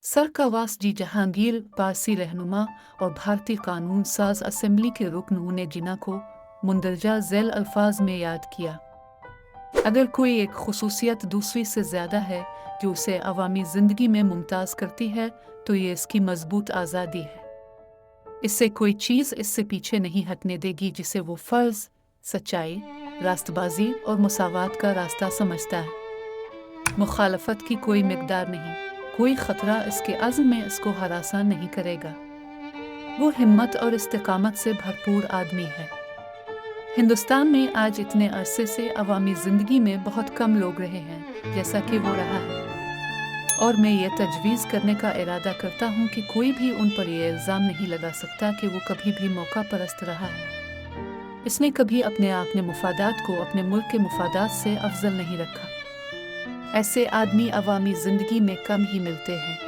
सरकवास जी जहांगीर पारसी रहनुमा और भारतीय कानून साज असेंबली के रुकन ने जिना को मुंदरजा झैल अल्फाज में याद किया। अगर कोई एक खुसूसियत दूसरी से ज़्यादा है जो उसे अवामी ज़िंदगी में मुमताज़ करती है तो ये इसकी मजबूत आज़ादी है। इससे कोई चीज़ इससे पीछे नहीं हटने देगी जिसे वो फ़र्ज़, सच्चाई, रास्तबाजी और मुसावात का रास्ता समझता है। मुखालफत की कोई मिकदार नहीं, कोई ख़तरा इसके अज़्म में इसको हरासा नहीं करेगा। वो हिम्मत और इस्तिकामत से भरपूर आदमी है। हिंदुस्तान में आज इतने अरसे से अवामी ज़िंदगी में बहुत कम लोग रहे हैं जैसा कि वो रहा है, और मैं ये तजवीज़ करने का इरादा करता हूँ कि कोई भी उन पर यह इल्ज़ाम नहीं लगा सकता कि वो कभी भी मौका परस्त रहा है। इसने कभी अपने मुफादात को अपने मुल्क के मुफादात से अफजल नहीं रखा। ऐसे आदमी अवामी ज़िंदगी में कम ही मिलते हैं।